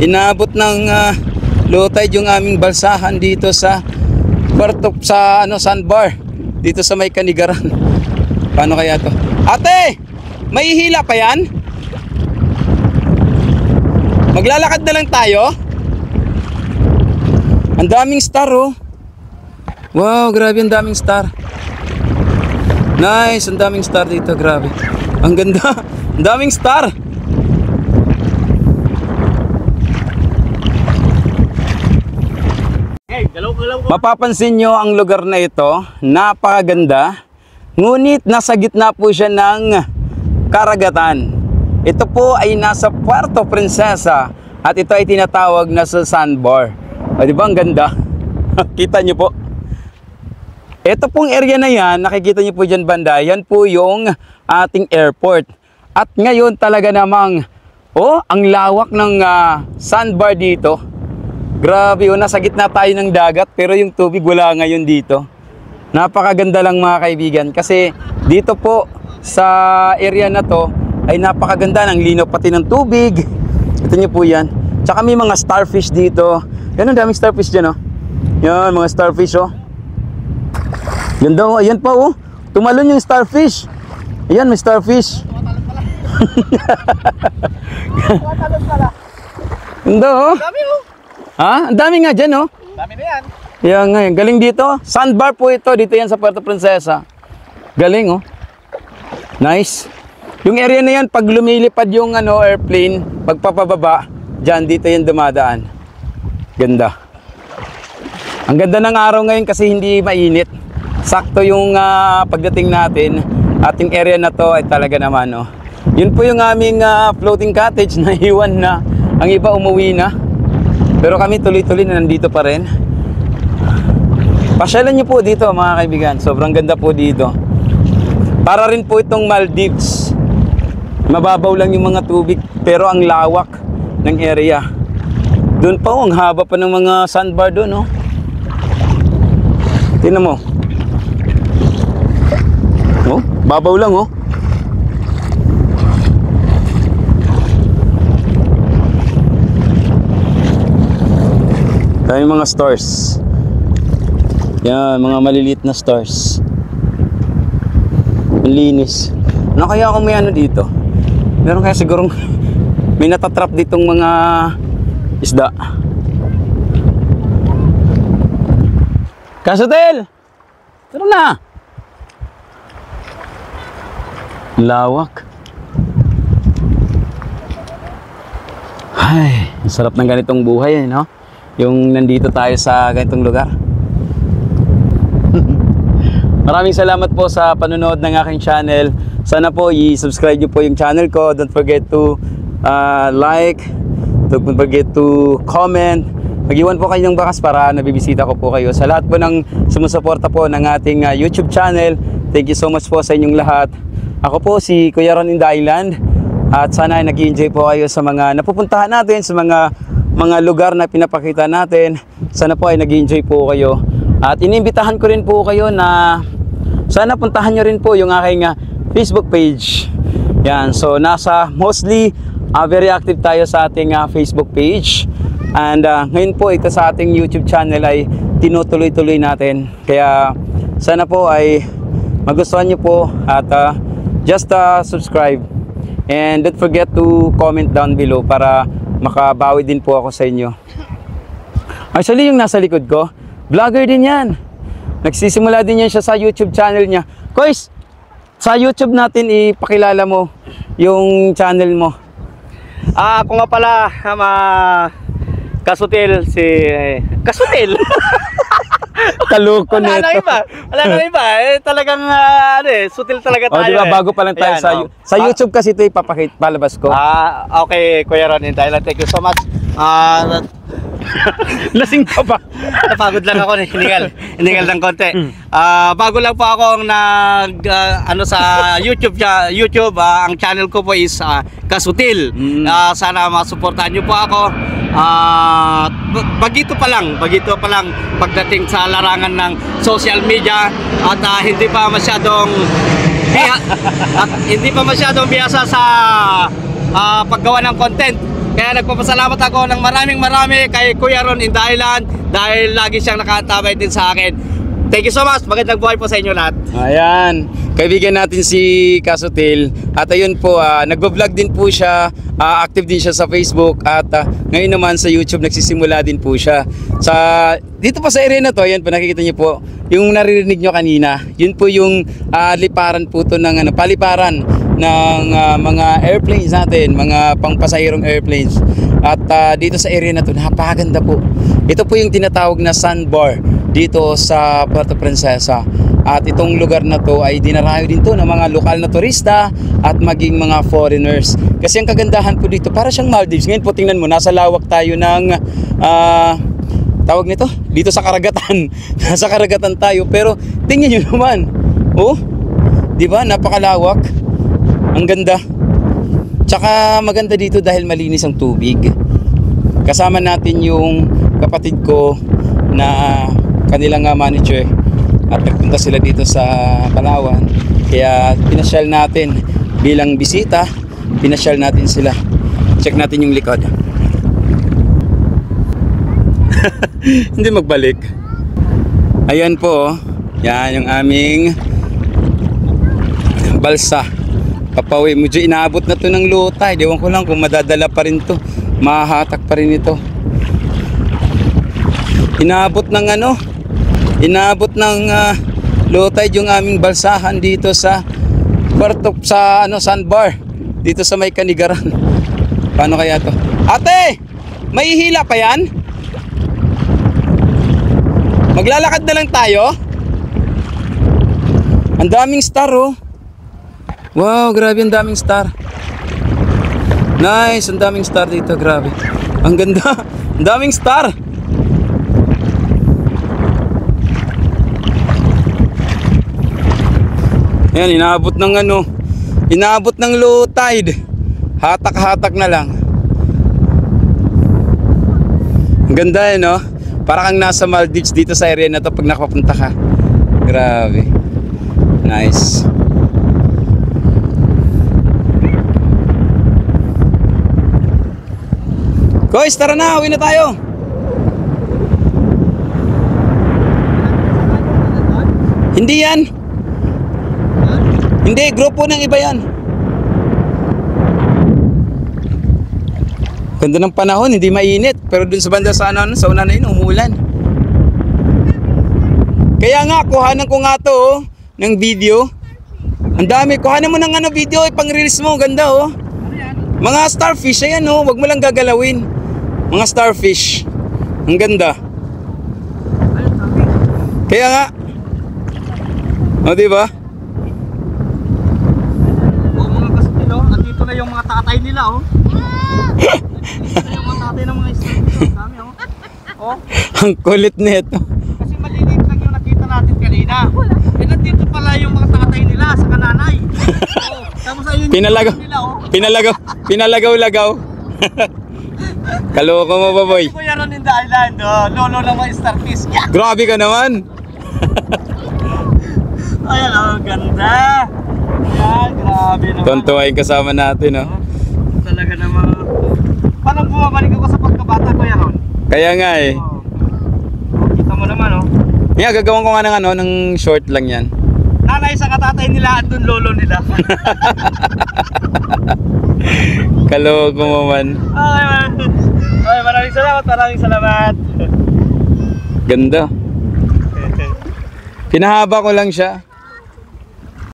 Inabot ng low tide yung aming balsahan dito sa Puerto sa sandbar dito sa may Kanigaran. Paano kaya to? Ate, may hila pa yan? Maglalakad na lang tayo. Ang daming star oh. Wow, grabe, ang daming star. Nice, ang daming star dito, grabe. Ang ganda, ang daming star. Mapapansin nyo ang lugar na ito, napakaganda. Ngunit nasa gitna po siya ng karagatan. Ito po ay nasa Puerto Princesa at ito ay tinatawag na sa sandbar. O diba ang ganda? Kita nyo po. Ito pong area na yan, nakikita nyo po dyan banda, yan po yung ating airport. At ngayon talaga namang, ang lawak ng sandbar dito. Grabe, nasa gitna tayo ng dagat pero yung tubig wala ngayon dito. Napakaganda lang mga kaibigan kasi dito po sa area na to ay napakaganda ng linaw pati ng tubig. Ito nyo po yan. Tsaka may mga starfish dito. Yan, ang daming starfish dyan oh. Yan, mga starfish oh. Ganda oh, ayan pa oh. Tumalon yung starfish. Ayan, may starfish. Tumatalon pala. Ganda oh. Dami oh. Ha? Ang dami nga dyan, oh. Dami na yan. Yan nga, galing dito. Sandbar po ito. Dito yan sa Puerto Princesa. Galing, oh. Nice. Yung area na yan, pag lumilipad yung airplane, pagpapababa, dyan, dito yan dumadaan. Ganda. Ang ganda ng araw ngayon kasi hindi mainit. Sakto yung pagdating natin. Ating area na to ay talaga naman, oh. Yun po yung aming floating cottage na iwan na. Ang iba umuwi na. Pero kami tuloy-tuloy na nandito pa rin. Pasyalan nyo po dito mga kaibigan. Sobrang ganda po dito. Para rin po itong Maldives. Mababaw lang yung mga tubig pero ang lawak ng area. Doon pa ang haba pa ng mga sandbar doon. Tingnan mo. Babaw lang oh. Tayo mga stars. Yan, mga maliliit na stars. Ang linis. Ano kaya kung may dito? Meron kaya sigurong may natatrap ditong mga isda. Kasutel! Tara na! Lawak. Ay, ang sarap ng ganitong buhay, no? Yung nandito tayo sa ganitong lugar. Maraming salamat po sa panonood ng aking channel. Sana po i-subscribe nyo po yung channel ko. Don't forget to like. Don't forget to comment. Mag-iwan po kayo ng bakas para nabibisita ko po kayo. Sa lahat po ng sumusuporta po ng ating YouTube channel, thank you so much po sa inyong lahat. Ako po si Kuya Ron in the Island. At sana ay nag-enjoy po kayo sa mga napupuntahan natin, sa mga lugar na pinapakita natin. Sana po ay nag-enjoy po kayo. At inimbitahan ko rin po kayo na sana puntahan nyo rin po yung aking Facebook page. Yan, so mostly very active tayo sa ating Facebook page. And ngayon po ito sa ating YouTube channel ay tinutuloy-tuloy natin. Kaya sana po ay magustuhan nyo po at just subscribe. And don't forget to comment down below para makabawi din po ako sa inyo. Actually, yung nasa likod ko, vlogger din yan. Nagsisimula din yan siya sa YouTube channel niya. Kois, sa YouTube natin ipakilala mo yung channel mo. Ako nga pala, Kasutil, Kasutil. Kaloko nito. Wala nang iba. Talagang sutil talaga tayo. Diba, bago pa lang tayo sa YouTube kasi ito palabas ko. Okay, Kuya Ron in Thailand. Thank you so much. Lasing ka ba? Napagod lang ako, hiningal ng konti. Bago lang po ako sa YouTube, ang channel ko po is Kasutil. Sana masuportahan niyo po ako. Bagito pa lang pagdating sa larangan ng social media at hindi pa masyadong bihasa sa paggawa ng content. Kaya nagpapasalamat ako ng marami kay Kuya Ron in the Island dahil lagi siyang nakaantabay din sa akin. Thank you so much. Magandang buhay po sa inyo lahat. Ayan, kaibigan natin si Kasutil. At ayun po, nagbo-vlog din po siya, active din siya sa Facebook. At ngayon naman sa YouTube, nagsisimula din po siya. Dito pa sa area na to, ayan po, nakikita niyo po, yung naririnig nyo kanina, yun po yung liparan po to ng paliparan ng mga airplanes natin, mga pangpasahirong airplanes. At dito sa area na to, napakaganda po. Ito po yung tinatawag na sandbar dito sa Puerto Princesa. At itong lugar na to ay dinarayo din to ng mga lokal na turista at maging mga foreigners. Kasi ang kagandahan po dito, para siyang Maldives. Ngayon po tingnan mo, nasa lawak tayo ng tawag nito, dito sa karagatan. Nasa karagatan tayo, pero tingnan nyo naman. Oh, di ba? Napakalawak. Ang ganda. Tsaka maganda dito dahil malinis ang tubig. Kasama natin yung kapatid ko na kanilang manager at nagpunta sila dito sa Palawan, kaya pinasyal natin bilang bisita, pinasyal natin sila. Check natin yung likod. Hindi magbalik. Ayan po, yan yung aming balsa. Papawi, medyo inaabot na to ng lutay. Ewan ko lang kung madadala pa rin to, mahahatak pa rin ito. Inaabot ng low tide yung aming balsahan dito sa Puerto, sa sandbar dito sa may Kanigaran. Paano kaya to? Ate, may hila pa yan? Maglalakad na lang tayo. Ang daming star, oh. Wow, grabe, ang daming star. Nice, ang daming star dito, grabe. Ang ganda, ang daming star. Ayan, inaabot ng low tide. Hatak-hatak na lang. Ang ganda no? Para kang nasa Maldives dito sa area na to pag nakapunta ka. Grabe. Nice. Guys, tara na, uwi na tayo. Hindi yan. Hindi, grupo ng iba yan. Ganda ng panahon, hindi mainit. Pero dun sa banda sa una na yun, umuulan. Kaya nga, kuhanan ko nga to, oh, ng video. Ang dami, kuhanan mo ng video, pang-release mo, ganda oh. Mga starfish, ayan oh, wag mo lang gagalawin. Mga starfish. Ang ganda. Kaya nga. O, diba? Ito na yung mga tatay nila, oh. Ito na yung mga tatay ng mga isla. Dami, oh. Oh. Ang kulit nito. Kasi maliliit lang yung nakita natin kanina. Eh, nandito pala yung mga tatay nila sa kananay. Oh. Tapos ayun yung nila, oh. Pinalagaw-lagaw. Kaloko mo ba, boy? Kuya Ron in the Island, oh. Lolo ng mga starfish. Yeah. Grabe ka naman. Ayan, oh, ganda. Ayan, grabe naman. Tontuwain kasama natin, oh. Talaga naman. Paano bumabalik ako sa pagkabata, Kuya Ron? Kaya nga eh. Oh. Kita mo naman, oh. Yeah, gagawin ko nga ng short lang yan. Nanay sa katatay nila at dun lolo nila. Kaloko mo man. Okay, maraming salamat. Ganda. Pinahaba ko lang siya.